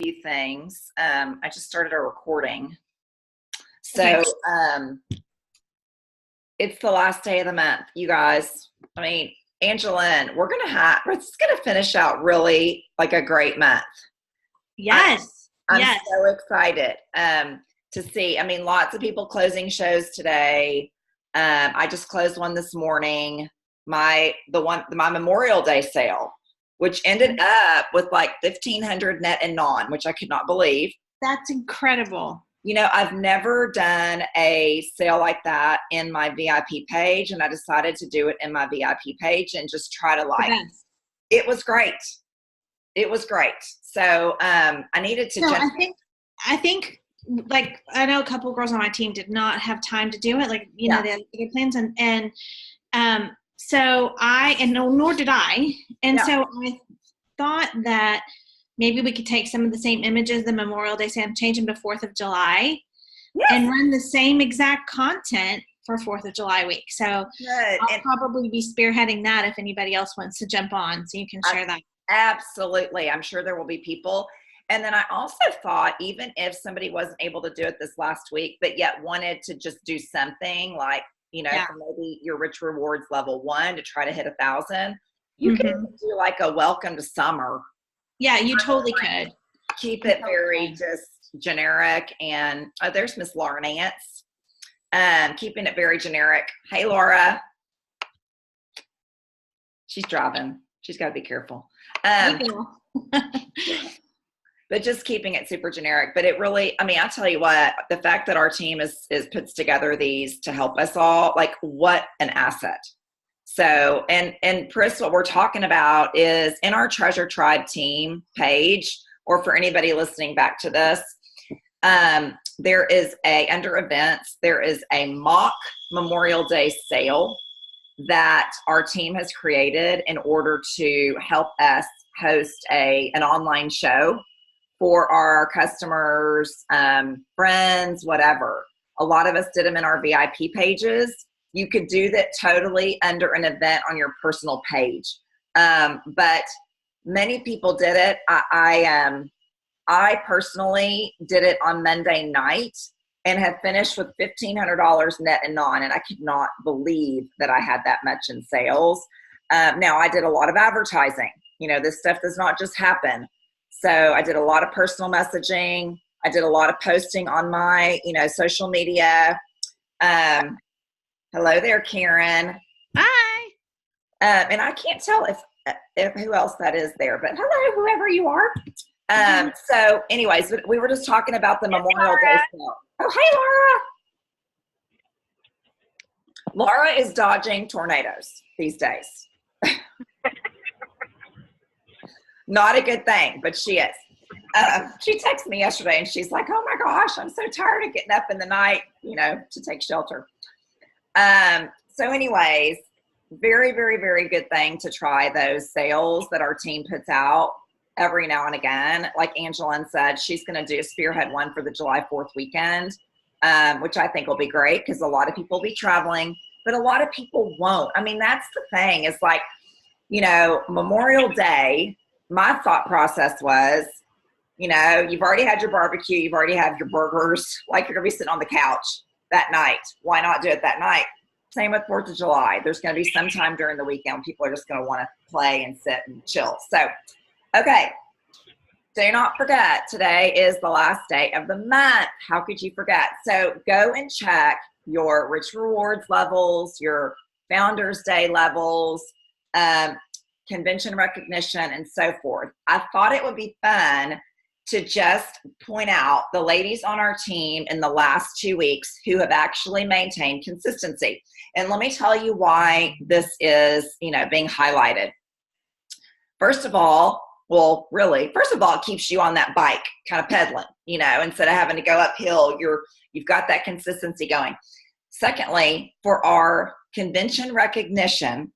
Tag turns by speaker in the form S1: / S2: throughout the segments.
S1: few things. I just started a recording. So it's the last day of the month, you guys. I mean, Angeline, we're just gonna finish out really like a great month.
S2: Yes.
S1: I'm so excited to see. I mean, lots of people closing shows today. I just closed one this morning. My Memorial Day sale, which ended up with like 1,500 net and non, which I could not believe.
S2: That's incredible.
S1: You know, I've never done a sale like that in my VIP page, and I decided to do it in my VIP page and just try to it was great. It was great. So I needed to
S2: I think like I know a couple of girls on my team did not have time to do it. Like, you know, they had other plans nor did I. And so I thought that maybe we could take some of the same images, the Memorial Day, say I'm changing to 4th of July and run the same exact content for 4th of July week. So I'll probably be spearheading that if anybody else wants to jump on, so you can share that.
S1: Absolutely. I'm sure there will be people. And then I also thought, even if somebody wasn't able to do it this last week, but yet wanted to just do something like, you know, for maybe your Rich Rewards level 1 to try to hit 1,000, you can do like a welcome to summer.
S2: Yeah, you totally could.
S1: Keep it very just generic. And there's Miss Laura Nance. Keeping it very generic. Hey, Laura. She's driving. She's got to be careful. But just keeping it super generic. But it really, I mean, I'll tell you what, the fact that our team puts together these to help us all, like, what an asset. So, and Chris, what we're talking about is in our Treasure Tribe team page, or for anybody listening back to this, there is under events, there is a mock Memorial Day sale that our team has created in order to help us host an online show for our customers, friends, whatever. A lot of us did them in our VIP pages. You could do that totally under an event on your personal page. But many people did it. I personally did it on Monday night and have finished with $1,500 net and non, and I could not believe that I had that much in sales. Now, I did a lot of advertising. You know, this stuff does not just happen. So I did a lot of personal messaging. I did a lot of posting on my, social media. Hello there, Karen.
S2: Hi.
S1: And I can't tell if who else that is there, but hello, whoever you are. So anyways, we were just talking about the Memorial Day sale. Oh, hey, Laura. Laura is dodging tornadoes these days. Not a good thing, but she is. She texted me yesterday and she's like, oh my gosh, I'm so tired of getting up in the night, to take shelter. So anyways, very, very, very good thing to try those sales that our team puts out every now and again. Like Angeline said, she's going to do a spearhead one for the July 4th weekend, which I think will be great because a lot of people will be traveling, but a lot of people won't. I mean, that's the thing is like, Memorial Day, my thought process was, you've already had your barbecue, you've already had your burgers, like you're going to be sitting on the couch that night. Why not do it that night? Same with 4th of July. There's going to be some time during the weekend when people are just going to want to play and sit and chill. So, okay. Do not forget, today is the last day of the month. How could you forget? So go and check your Rich Rewards levels, your Founders Day levels, convention recognition, and so forth. I thought it would be fun to just point out the ladies on our team in the last 2 weeks who have actually maintained consistency. And let me tell you why this is, being highlighted. First of all, it keeps you on that bike kind of pedaling, instead of having to go uphill, you've got that consistency going. Secondly, for our convention recognition,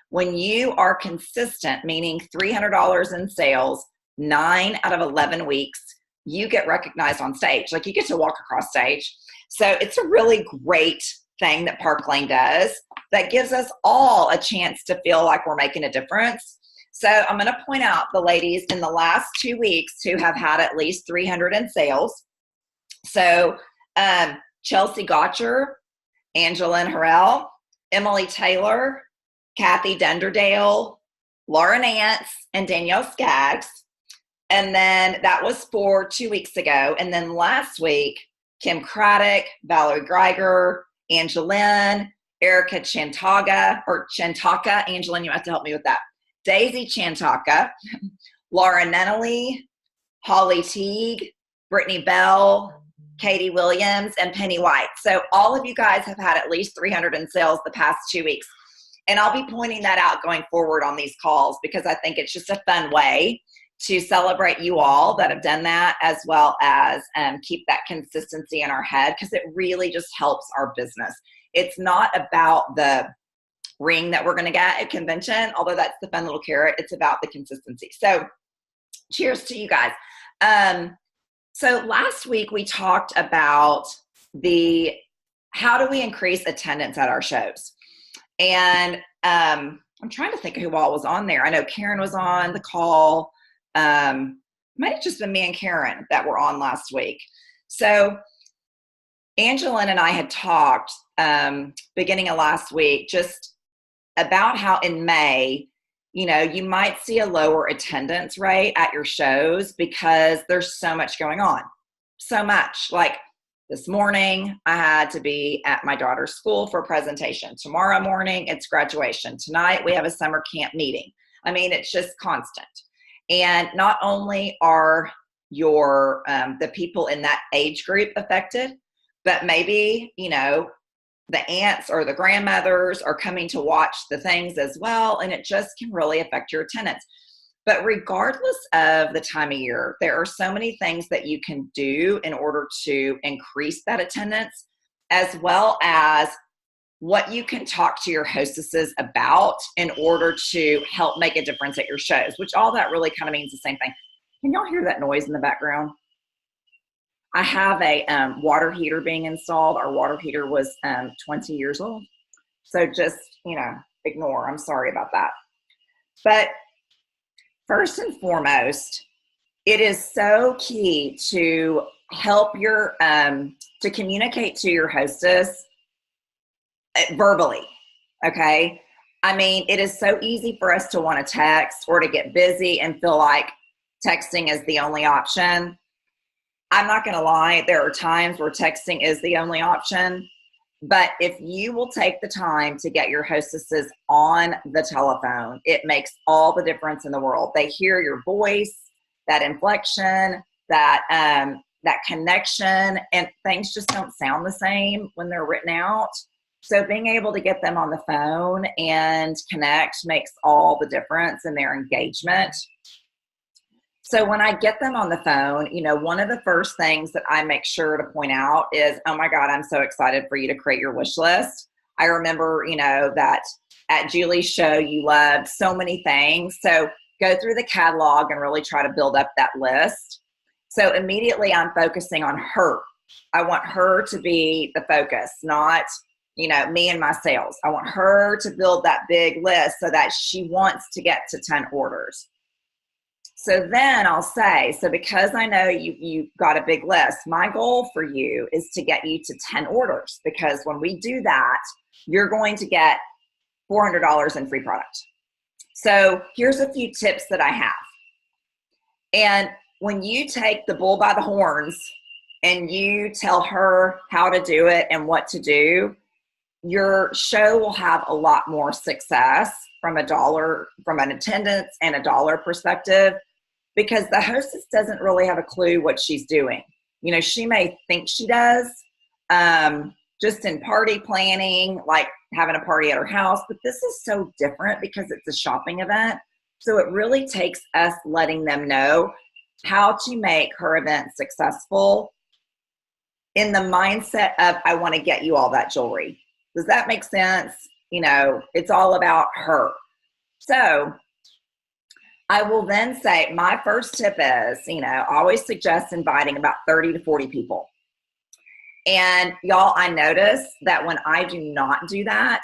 S1: when you are consistent, meaning $300 in sales, 9 out of 11 weeks, you get recognized on stage. Like you get to walk across stage. So it's a really great thing that Park Lane does that gives us all a chance to feel like we're making a difference. So I'm going to point out the ladies in the last 2 weeks who have had at least 300 in sales. So Chelsea Gotcher, Angelyn Harrell, Emily Taylor, Kathy Dunderdale, Laura Nance, and Danielle Skaggs. And then that was for 2 weeks ago. And then last week, Kim Craddock, Valerie Greiger, Angelyn, Erica Chantaka, Angelyn, you have to help me with that. Daisy Chantaka, Laura Nenely, Holly Teague, Brittany Bell, Katie Williams, and Penny White. So all of you guys have had at least 300 in sales the past 2 weeks. And I'll be pointing that out going forward on these calls because I think it's just a fun way to celebrate you all that have done that, as well as keep that consistency in our head, because it really just helps our business. It's not about the ring that we're going to get at convention, although that's the fun little carrot. It's about the consistency. So cheers to you guys. So last week we talked about how do we increase attendance at our shows? And I'm trying to think of who all was on there. I know Karen was on the call. Might have just been me and Karen that were on last week. So Angelyn and I had talked beginning of last week just about how in May, you might see a lower attendance rate at your shows because there's so much going on. So much. Like this morning, I had to be at my daughter's school for a presentation. Tomorrow morning, it's graduation. Tonight, we have a summer camp meeting. I mean, it's just constant. And not only are the people in that age group affected, but maybe, the aunts or the grandmothers are coming to watch the things as well, and it just can really affect your attendance. But regardless of the time of year, there are so many things that you can do in order to increase that attendance, as well as what you can talk to your hostesses about in order to help make a difference at your shows, which all that really kind of means the same thing. Can y'all hear that noise in the background? I have a water heater being installed. Our water heater was 20 years old. So just, ignore. I'm sorry about that. But first and foremost, it is so key to help to communicate to your hostess verbally, okay? I mean, it is so easy for us to want to text or to get busy and feel like texting is the only option. I'm not going to lie, there are times where texting is the only option, but if you will take the time to get your hostesses on the telephone, it makes all the difference in the world. They hear your voice, that inflection, that connection, and things just don't sound the same when they're written out. So being able to get them on the phone and connect makes all the difference in their engagement. So when I get them on the phone, one of the first things that I make sure to point out is, oh my God, I'm so excited for you to create your wish list. I remember, that at Julie's show, you loved so many things. So go through the catalog and really try to build up that list. So immediately I'm focusing on her. I want her to be the focus, not, me and my sales. I want her to build that big list so that she wants to get to 10 orders. So then I'll say, so because I know you've got a big list, my goal for you is to get you to 10 orders, because when we do that, you're going to get $400 in free product. So here's a few tips that I have. And when you take the bull by the horns and you tell her how to do it and what to do, your show will have a lot more success from an attendance and a dollar perspective, because the hostess doesn't really have a clue what she's doing. She may think she does, just in party planning, like having a party at her house, but this is so different because it's a shopping event. So it really takes us letting them know how to make her event successful in the mindset of, I want to get you all that jewelry. Does that make sense? It's all about her. So I will then say, my first tip is, always suggest inviting about 30 to 40 people. And y'all, I notice that when I do not do that,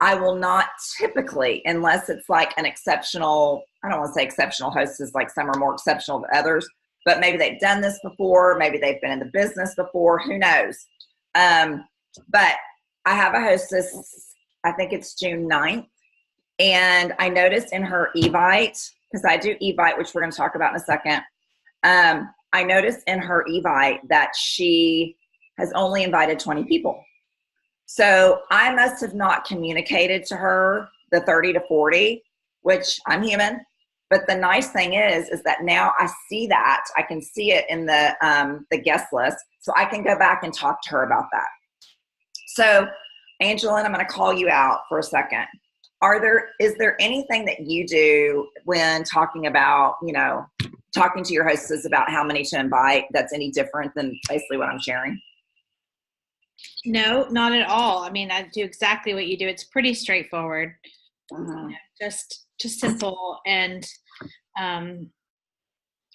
S1: I will not typically, unless it's like an exceptional, I don't want to say exceptional hostess, like some are more exceptional than others, but maybe they've done this before. Maybe they've been in the business before. Who knows? But I have a hostess, I think it's June 9th. And I noticed in her Evite, because I do Evite, which we're going to talk about in a second. I noticed in her Evite that she has only invited 20 people. So I must have not communicated to her the 30 to 40, which I'm human. But the nice thing is that now I see that. I can see it in the guest list. So I can go back and talk to her about that. So, Angela, I'm going to call you out for a second. Is there anything that you do when talking about, talking to your hostess about how many to invite that's any different than basically what I'm sharing?
S2: No, not at all. I mean, I do exactly what you do. It's pretty straightforward. Just simple. And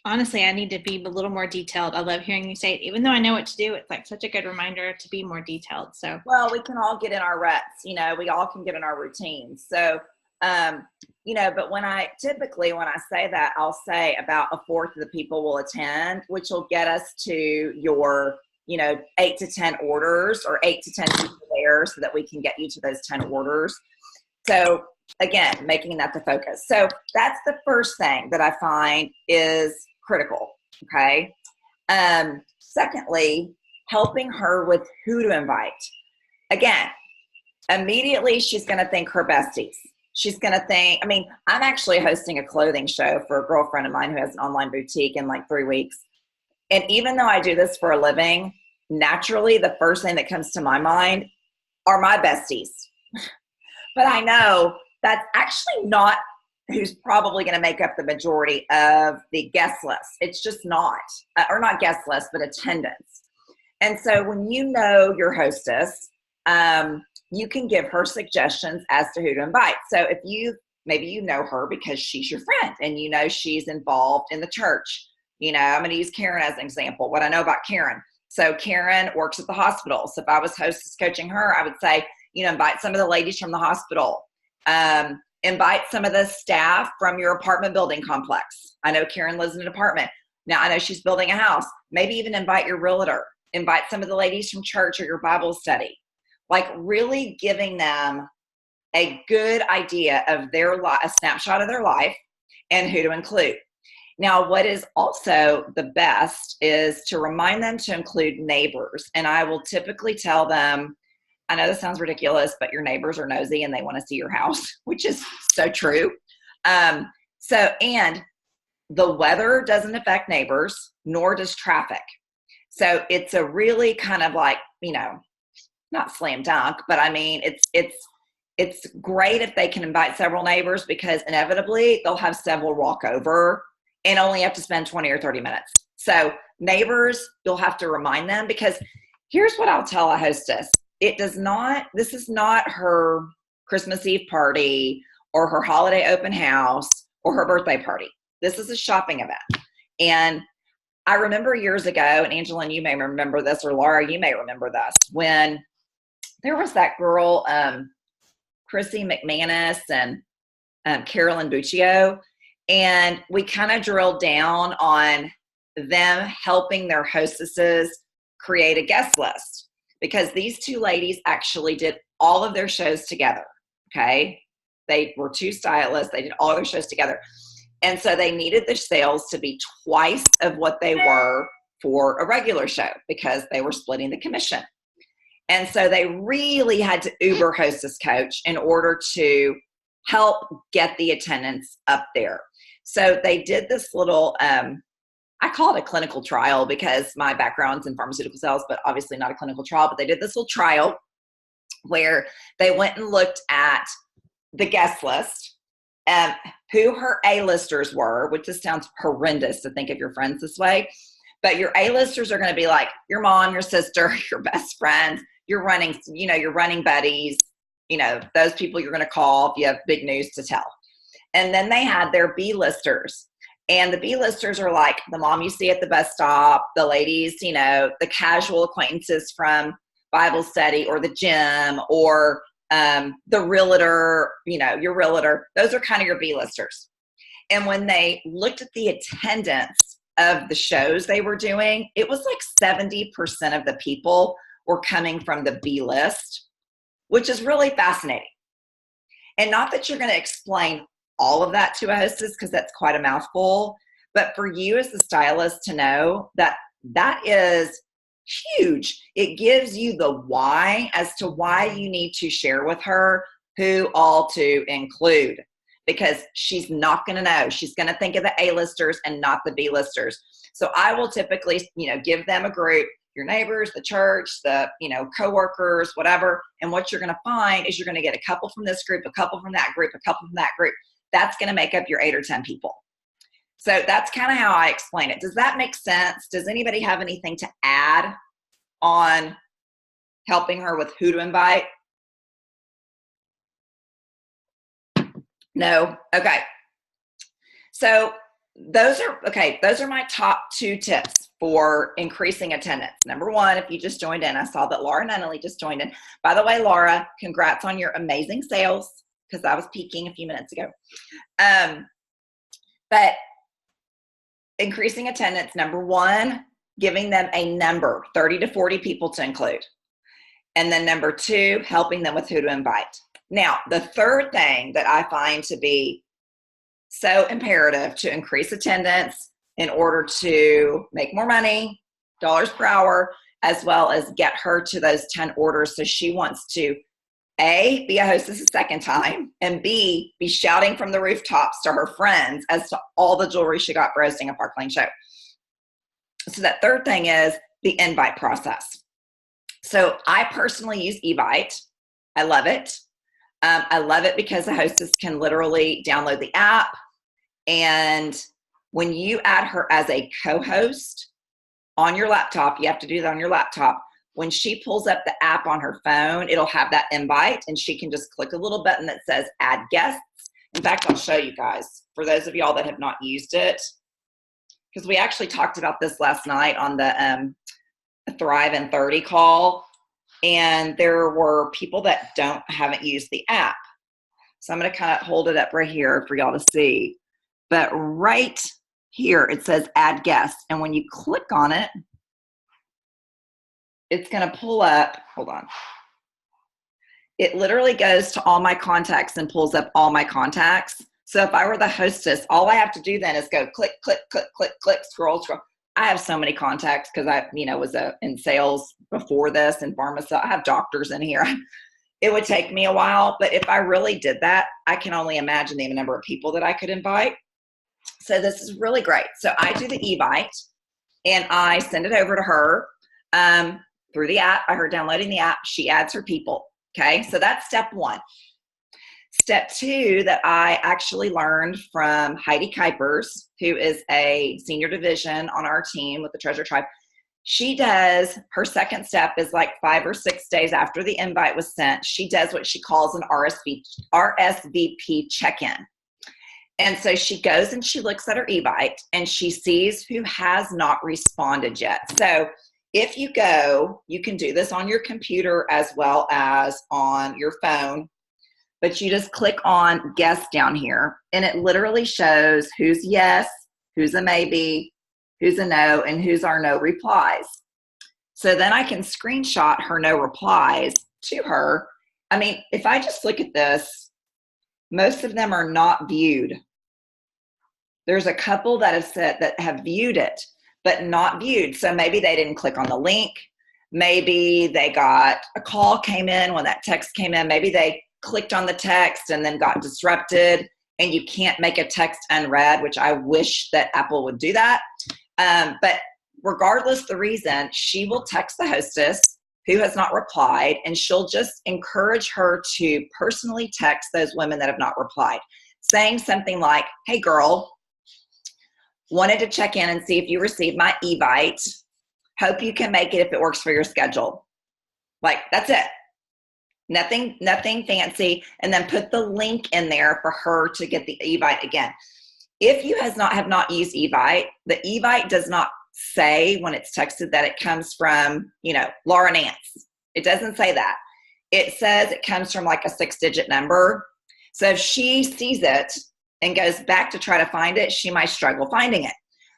S2: honestly, I need to be a little more detailed. I love hearing you say it. Even though I know what to do, it's like such a good reminder to be more detailed. So,
S1: well, we can all get in our reps, we all can get in our routines. So, but when I say that, I'll say about a fourth of the people will attend, which will get us to your, 8 to 10 orders or 8 to 10 people there so that we can get you to those 10 orders. So again, making that the focus. So that's the first thing that I find is critical. Okay. Secondly, helping her with who to invite. Again, immediately she's going to think her besties. She's going to think, I'm actually hosting a clothing show for a girlfriend of mine who has an online boutique in like 3 weeks. And even though I do this for a living, naturally, the first thing that comes to my mind are my besties. But I know that's actually not who's probably going to make up the majority of the guest list. It's just not, or not guest list, but attendance. And so when you know your hostess, you can give her suggestions as to who to invite. So if maybe you know her because she's your friend and she's involved in the church. I'm going to use Karen as an example, what I know about Karen. So Karen works at the hospital. So if I was hostess coaching her, I would say, invite some of the ladies from the hospital. Invite some of the staff from your apartment building complex. I know Karen lives in an apartment. Now I know she's building a house. Maybe even invite your realtor. Invite some of the ladies from church or your Bible study. Like really giving them a good idea of a snapshot of their life and who to include. Now, what is also the best is to remind them to include neighbors. And I will typically tell them, I know this sounds ridiculous, but your neighbors are nosy and they want to see your house, which is so true. And the weather doesn't affect neighbors, nor does traffic. So it's a really kind of like, not slam dunk, but it's great if they can invite several neighbors because inevitably they'll have several walk over and only have to spend 20 or 30 minutes. So neighbors, you'll have to remind them because here's what I'll tell a hostess. This is not her Christmas Eve party or her holiday open house or her birthday party. This is a shopping event. And I remember years ago, and Angela, you may remember this, or Laura, you may remember this, when there was that girl, Chrissy McManus and Carolyn Buccio, and we kind of drilled down on them helping their hostesses create a guest list because these two ladies actually did all of their shows together, okay? They were two stylists. They did all their shows together. And so they needed the sales to be twice of what they were for a regular show because they were splitting the commission. And so they really had to Uber hostess coach in order to help get the attendance up there. So they did this little, I call it a clinical trial because my background's in pharmaceutical sales, but obviously not a clinical trial, but they did this little trial where they went and looked at the guest list, who her A-listers were, which this sounds horrendous to think of your friends this way, but your A-listers are going to be like your mom, your sister, your best friends, your running buddies, those people you're going to call if you have big news to tell. And then they had their B-listers. And the B-listers are like the mom you see at the bus stop, the ladies, the casual acquaintances from Bible study or the gym or, the realtor, your realtor. Those are kind of your B-listers. And when they looked at the attendance of the shows they were doing, it was like 70% of the people were coming from the B list, which is really fascinating. And not that you're going to explain all of that to a hostess, because that's quite a mouthful, but for you as the stylist to know that that is huge. It gives you the why as to why you need to share with her who all to include, because she's not going to know. She's going to think of the A-listers and not the B-listers. So I will typically, give them a group, your neighbors, the church, the, coworkers, whatever. And what you're going to find is you're going to get a couple from this group, a couple from that group, a couple from that group. That's going to make up your 8 or 10 people. So that's kind of how I explain it. Does that make sense? Does anybody have anything to add on helping her with who to invite? No? Okay. So those are my top 2 tips for increasing attendance. Number 1, if you just joined in, I saw that Laura Nunnally just joined in. By the way, Laura, congrats on your amazing sales, because I was peeking a few minutes ago. But increasing attendance, number 1, giving them a number, 30 to 40 people to include. And then number 2, helping them with who to invite. Now, the third thing that I find to be so imperative to increase attendance in order to make more money, dollars per hour, as well as get her to those 10 orders so she wants to, A, be a hostess a second time, and B, be shouting from the rooftops to her friends as to all the jewelry she got for hosting a Park Lane show. So that third thing is the invite process. So I personally use Evite. I love it. I love it because the hostess can literally download the app, and when you add her as a co-host on your laptop, you have to do that on your laptop. When she pulls up the app on her phone, it'll have that invite, and she can just click a little button that says add guests. In fact, I'll show you guys, for those of y'all that have not used it, because we actually talked about this last night on the Thrive in 30 call. And there were people that haven't used the app. So I'm going to kind of hold it up right here for y'all to see. But right here, it says add guests. And when you click on it, it's going to pull up, hold on. It literally goes to all my contacts and pulls up all my contacts. So if I were the hostess, all I have to do then is go click, click, click, click, click, scroll, scroll. I have so many contacts because I, was in sales before this and pharmacy. I have doctors in here. It would take me a while, but if I really did that, I can only imagine the number of people that I could invite. So this is really great. So I do the Evite and I send it over to her through the app. By her downloading the app, she adds her people. Okay, so that's step 1. Step 2 that I actually learned from Heidi Kuipers, who is a senior division on our team with the Treasure Tribe. She does, her second step is like 5 or 6 days after the invite was sent. She does what she calls an RSVP check-in. And so she goes and she looks at her Evite and she sees who has not responded yet. So if you go, you can do this on your computer as well as on your phone. But you just click on guest down here, and it literally shows who's yes, who's a maybe, who's a no, and who's our no replies. So then I can screenshot her no replies to her. I mean, if I just look at this, most of them are not viewed. There's a couple that have said that have viewed it, but not viewed. So maybe they didn't click on the link. Maybe they got a call came in when that text came in. Maybe they clicked on the text and then got disrupted, and you can't make a text unread, which I wish that Apple would do that. But regardless the reason, she will text the hostess who has not replied, and she'll just encourage her to personally text those women that have not replied, saying something like, hey girl, wanted to check in and see if you received my Evite. Hope you can make it if it works for your schedule. Like, that's it. Nothing fancy, and then put the link in there for her to get the Evite again. If you have not used Evite, the Evite does not say when it's texted that it comes from, Laura Nance. It doesn't say that. it says it comes from like a 6-digit number. So if she sees it and goes back to try to find it, she might struggle finding it.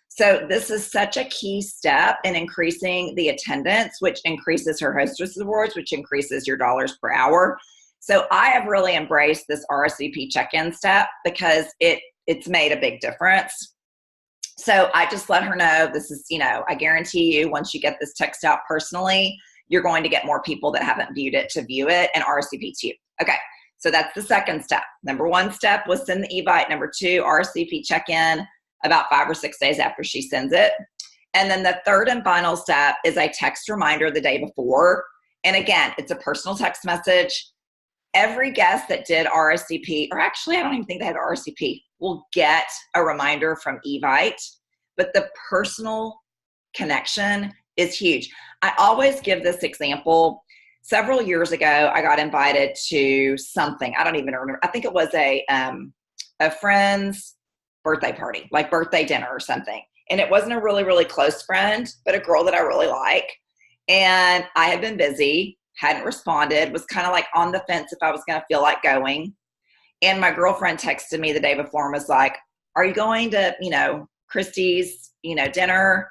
S1: So this is such a key step in increasing the attendance, which increases her hostess awards, which increases your dollars per hour. So I have really embraced this RSVP check-in step because it's made a big difference. So I just let her know this is, I guarantee you once you get this text out personally, you're going to get more people that haven't viewed it to view it and RSVP to you. Okay, so that's the second step. Number 1 step was send the evite. Number 2, RSVP check-in about 5 or 6 days after she sends it. And then the third and final step is a text reminder the day before. And again, it's a personal text message. Every guest that did RSVP, or actually I don't even think they had RSVP, will get a reminder from evite, but the personal connection is huge. I always give this example. Several years ago, I got invited to something. I don't even remember. I think it was a friend's birthday party, like birthday dinner or something. And it wasn't a really, really close friend, but a girl that I really like. And I had been busy, hadn't responded, was kind of like on the fence if I was going to feel like going. And my girlfriend texted me the day before and was like, are you going to, Christy's, dinner?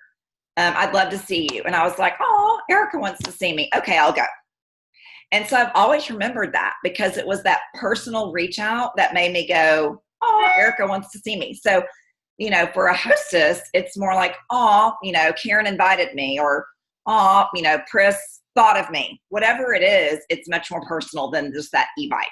S1: I'd love to see you. And I was like, oh, Erica wants to see me. Okay, I'll go. And so I've always remembered that because it was that personal reach out that made me go, oh, Erica wants to see me. So, for a hostess, it's more like, oh, Karen invited me, or, oh, Pris thought of me. Whatever it is, it's much more personal than just that evite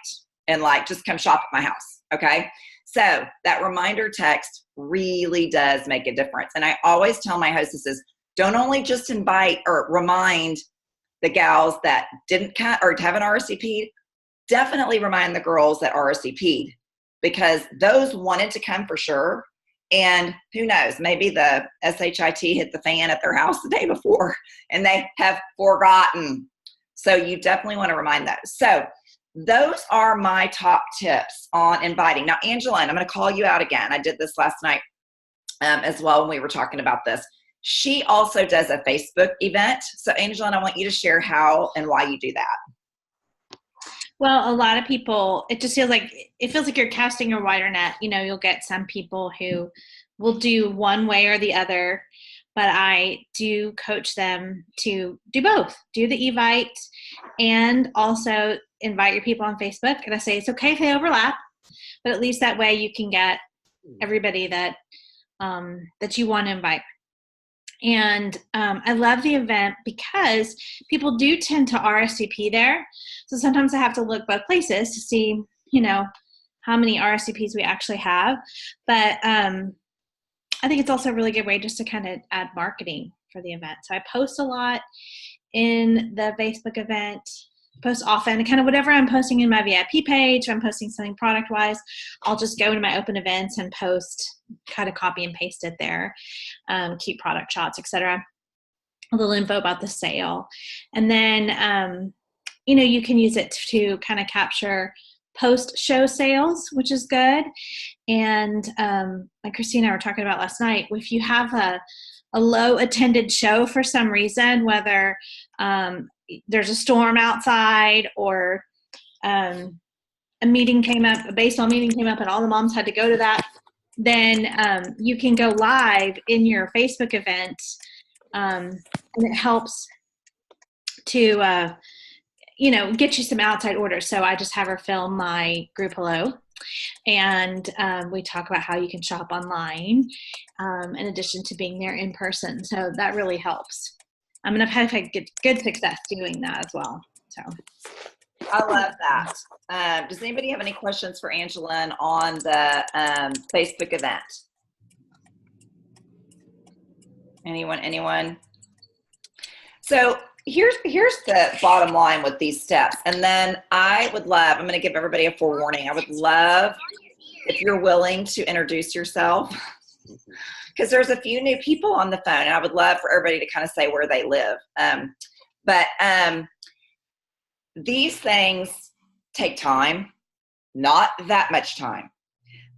S1: and like, just come shop at my house. Okay. So that reminder text really does make a difference. And I always tell my hostesses, don't only just invite or remind the gals that didn't or haven't RSVP'd, definitely remind the girls that RSVP'd, because those wanted to come for sure. And who knows, maybe the SHIT hit the fan at their house the day before and they have forgotten. So you definitely want to remind those. So those are my top tips on inviting. Now, Angela, I'm going to call you out again. I did this last night as well when we were talking about this. She also does a Facebook event. So Angela, I want you to share how and why you do that.
S2: Well, a lot of people, it feels like you're casting a wider net. You'll get some people who will do one way or the other, but I do coach them to do both. Do the evite and also invite your people on Facebook. And I say it's okay if they overlap, but at least that way you can get everybody that you want to invite. And I love the event because people do tend to RSVP there. So sometimes I have to look both places to see, how many RSVPs we actually have. But I think it's also a really good way just to kind of add marketing for the event. So I post a lot in the Facebook event, post often, kind of whatever I'm posting in my VIP page, or I'm posting something product-wise, I'll just go into my open events and post, kind of copy and paste it there, keep product shots, etc. A little info about the sale. And then, you can use it to kind of capture post-show sales, which is good. And like Christine and I were talking about last night, if you have a low-attended show for some reason, whether there's a storm outside or a meeting came up, a baseball meeting came up and all the moms had to go to that, then you can go live in your Facebook event, and it helps to get you some outside orders. So I just have her film my group hello, and we talk about how you can shop online in addition to being there in person. So that really helps. I'm going to have good success doing that as well. So
S1: I love that. Does anybody have any questions for Angela on the Facebook event? Anyone? So here's the bottom line with these steps. And then I'm going to give everybody a forewarning. I would love if you're willing to introduce yourself, because there's a few new people on the phone and I would love for everybody to kind of say where they live. But these things take time, not that much time.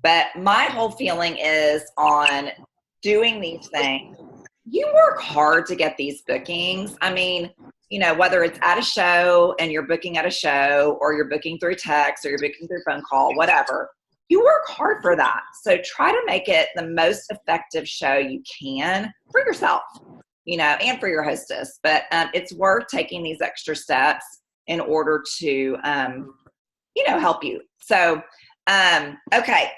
S1: But my whole feeling is on doing these things, you work hard to get these bookings. I mean, whether it's at a show and you're booking at a show, or you're booking through text, or you're booking through phone call, whatever, you work hard for that. So try to make it the most effective show you can for yourself, and for your hostess. But it's worth taking these extra steps in order to, help you. So, okay.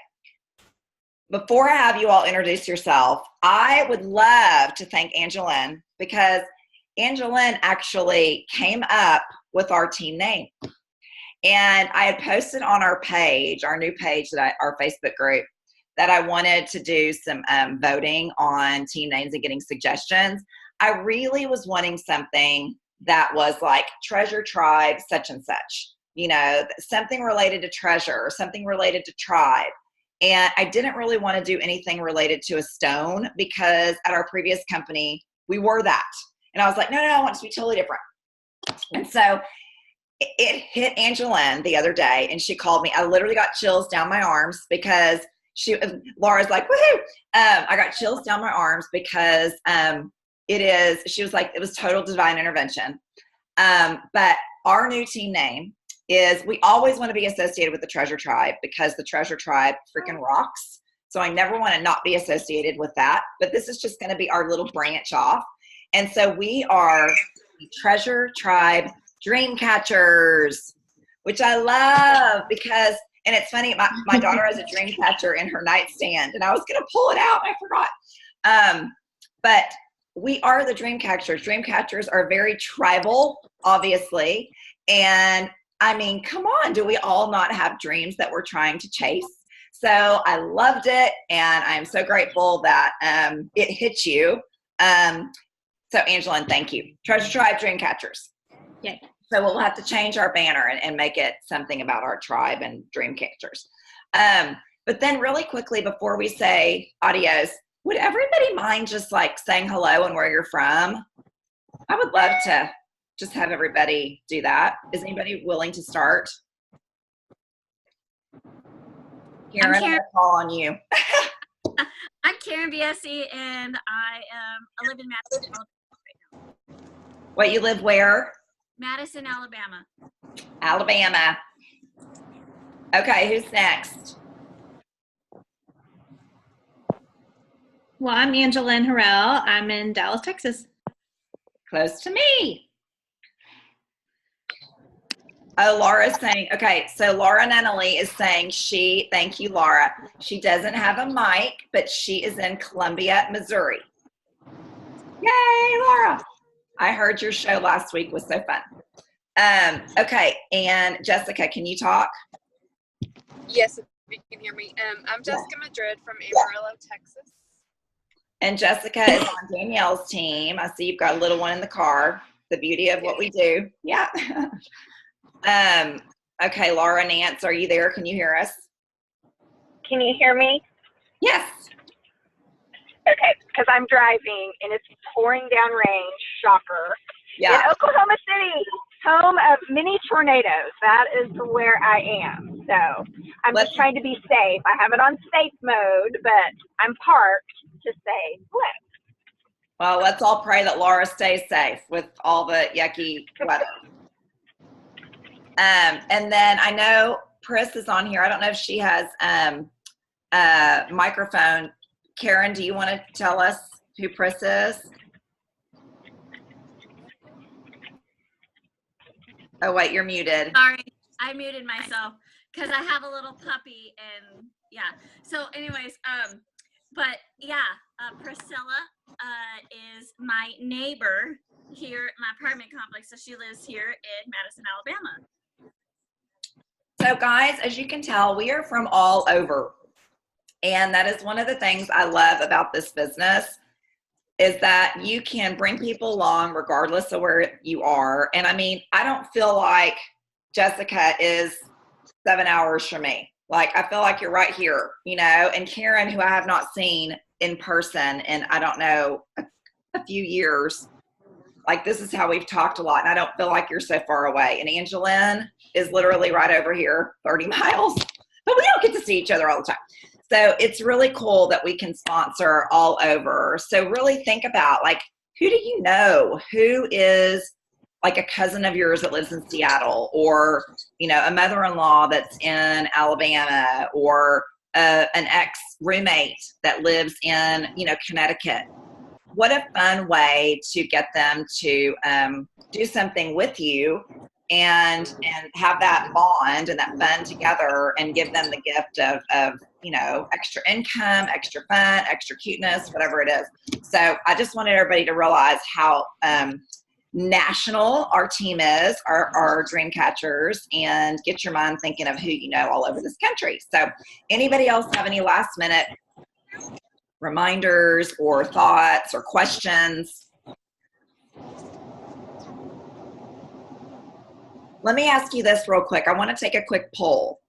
S1: Before I have you all introduce yourself, I would love to thank Angeline, because Angeline actually came up with our team name. And I had posted on our page, our new page, our Facebook group, that I wanted to do some voting on team names and getting suggestions. I really was wanting something that was like Treasure Tribe, such and such, something related to treasure or something related to tribe. And I didn't really want to do anything related to a stone, because at our previous company, we were that. And I was like, no, I want it to be totally different. And so it hit Angeline the other day, and she called me. I literally got chills down my arms, because Laura's like, woohoo. I got chills down my arms because she was like, it was total divine intervention. But our new team name is, we always want to be associated with the Treasure Tribe, because the Treasure Tribe freaking rocks. So I never want to not be associated with that. But this is just going to be our little branch off. And so we are the Treasure Tribe Dreamcatchers, which I love, because, and it's funny, my daughter has a Dreamcatcher in her nightstand, and I was going to pull it out, and I forgot. But we are the Dreamcatchers. Dreamcatchers are very tribal, obviously. And I mean, come on, do we all not have dreams that we're trying to chase? So I loved it, and I'm so grateful that it hit you. So Angeline, thank you. Treasure Tribe Dreamcatchers.
S2: Yay.
S1: So we'll have to change our banner and make it something about our tribe and Dreamcatchers. But then really quickly, before we say adios, would everybody mind just like saying hello and where you're from? I would love to just have everybody do that. Is anybody willing to start? Karen, I'm going to call on you.
S3: I'm Karen Biesi, and I live in Madison, Alabama right now.
S1: What, you live where?
S3: Madison, Alabama.
S1: Alabama. Okay, who's next?
S2: Well, I'm Angeline Harrell. I'm in Dallas, Texas.
S1: Close to me. Oh, Laura's saying, okay, so Laura Nunnally is saying thank you, Laura. She doesn't have a mic, but she is in Columbia, Missouri. Yay, Laura. I heard your show last week was so fun. Okay, and Jessica, can you talk?
S4: Yes, if you can hear me. I'm Jessica Madrid from Amarillo, Texas.
S1: And Jessica is on Danielle's team. I see you've got a little one in the car. The beauty of what we do. Yeah. Okay, Laura Nance, are you there? Can you hear us?
S5: Can you hear me?
S1: Yes.
S5: Okay, because I'm driving and it's pouring down rain. Shocker.
S1: Yeah.
S5: In Oklahoma City, home of many tornadoes. That is where I am. So I'm just trying to be safe. I have it on safe mode, but I'm parked to say hello.
S1: Well, let's all pray that Laura stays safe with all the yucky weather. And then I know Pris is on here. I don't know if she has a microphone. Karen, do you want to tell us who Pris is? Oh, wait, you're muted.
S3: Sorry, I muted myself because I have a little puppy, and yeah. So anyways, but yeah, Priscilla is my neighbor here at my apartment complex. So she lives here in Madison, Alabama.
S1: So guys, as you can tell, we are from all over. And that is one of the things I love about this business, is that you can bring people along regardless of where you are. And I mean, I don't feel like Jessica is 7 hours from me. Like, I feel like you're right here, you know, and Karen, who I have not seen in person in, I don't know, a few years. Like, this is how we've talked a lot, and I don't feel like you're so far away. And Angeline is literally right over here, 30 miles, but we don't get to see each other all the time. So it's really cool that we can sponsor all over. So really think about, like, who do you know? Who is like a cousin of yours that lives in Seattle, or, you know, a mother-in-law that's in Alabama, or an ex-roommate that lives in, you know, Connecticut. What a fun way to get them to do something with you and have that bond and that fun together, and give them the gift of you know, extra income, extra fun, extra cuteness, whatever it is. So I just wanted everybody to realize how national our team is, our Dreamcatchers, and get your mind thinking of who you know all over this country. So anybody else have any last minute reminders or thoughts or questions? Let me ask you this real quick. I want to take a quick poll.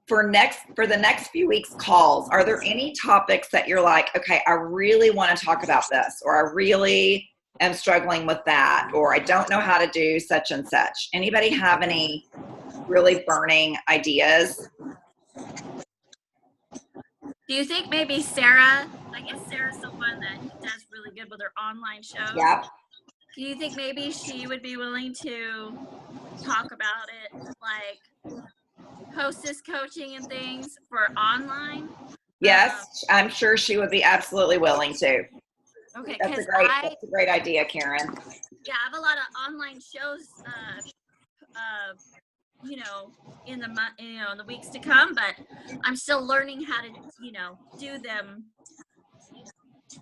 S1: For the next few weeks' calls, are there any topics that you're like, okay, I really want to talk about this, or I really am struggling with that, or I don't know how to do such and such? Anybody have any really burning ideas?
S3: Do you think maybe Sarah, I guess Sarah's the one that does really good with her online shows.
S1: Yeah.
S3: Do you think maybe she would be willing to talk about it, like hostess coaching and things for online?
S1: Yes, I'm sure she would be absolutely willing to.
S3: Okay,
S1: That's
S3: because
S1: a great idea, Karen.
S3: Yeah, I have a lot of online shows, you know, in the weeks to come, but I'm still learning how to, you know, do them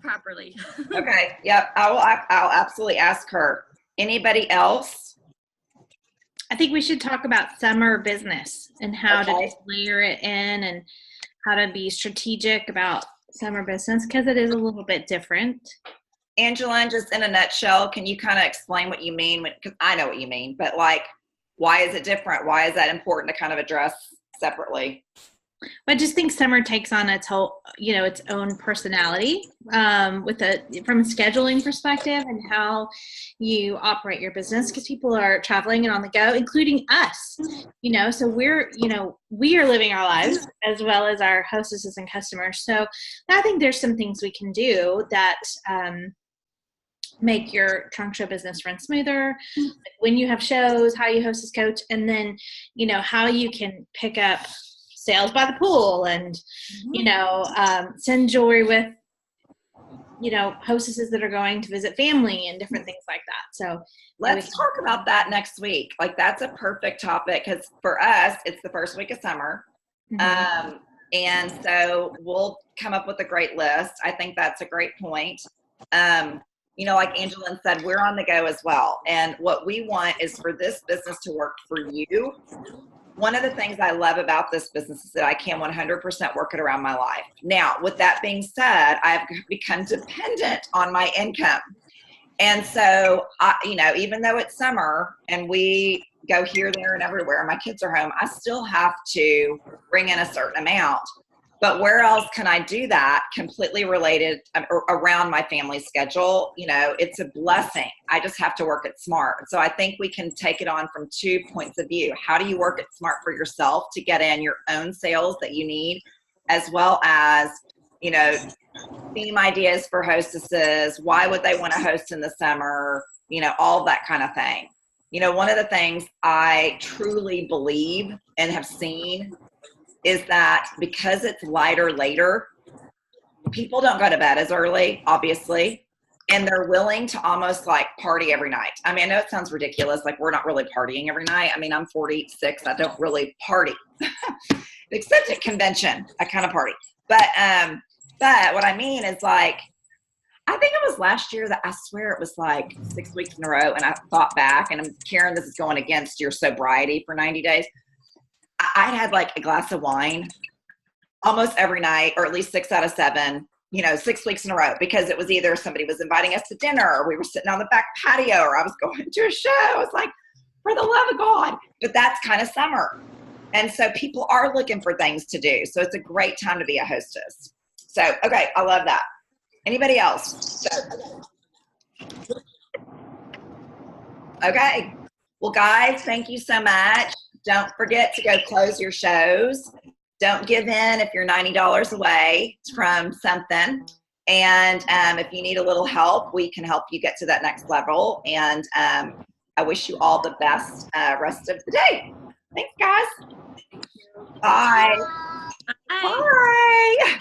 S3: properly.
S1: Okay. Yep. I'll absolutely ask her. Anybody else?
S2: I think we should talk about summer business and how to
S1: Okay.
S2: just layer it in, and how to be strategic about summer business, because it is a little bit different.
S1: Angela, just in a nutshell, can you kind of explain what you mean? Because I know what you mean, but like, why is it different? Why is that important to kind of address separately?
S2: I just think summer takes on its whole, you know, its own personality, from a scheduling perspective and how you operate your business, because people are traveling and on the go, including us, you know, so we are living our lives as well as our hostesses and customers. So I think there's some things we can do that make your trunk show business run smoother, when you have shows, how you hostess coach, and then, you know, how you can pick up sales by the pool, and, you know, send jewelry with, you know, hostesses that are going to visit family and different things like that. So
S1: let's talk about that next week. Like, that's a perfect topic, because for us, it's the first week of summer.
S2: Mm-hmm.
S1: And so we'll come up with a great list. I think that's a great point. You know, like Angela said, we're on the go as well. And what we want is for this business to work for you. One of the things I love about this business is that I can 100% work it around my life. Now, with that being said, I've become dependent on my income. And so, you know, even though it's summer and we go here, there, and everywhere, my kids are home, I still have to bring in a certain amount. But where else can I do that completely related around my family schedule? You know, it's a blessing. I just have to work it smart. So I think we can take it on from 2 points of view. How do you work it smart for yourself to get in your own sales that you need, as well as, you know, theme ideas for hostesses? Why would they want to host in the summer? You know, all that kind of thing. You know, one of the things I truly believe and have seen is that because it's lighter later, people don't go to bed as early, obviously, and they're willing to almost like party every night. I mean, I know it sounds ridiculous, like we're not really partying every night. I mean, I'm 46, I don't really party, except at convention, I kind of party. But what I mean is, like, I think it was last year that I swear it was like 6 weeks in a row, and I thought back, and Karen, this is going against your sobriety for 90 days. I'd had like a glass of wine almost every night, or at least 6 out of 7, you know, 6 weeks in a row, because it was either somebody was inviting us to dinner, or we were sitting on the back patio, or I was going to a show. It's like, for the love of God. But that's kind of summer. And so people are looking for things to do. So it's a great time to be a hostess. So, okay, I love that. Anybody else? Okay. Well, guys, thank you so much. Don't forget to go close your shows. Don't give in if you're $90 away from something. And if you need a little help, we can help you get to that next level. And I wish you all the best rest of the day. Thanks, guys. Bye.
S3: Bye.
S1: Bye.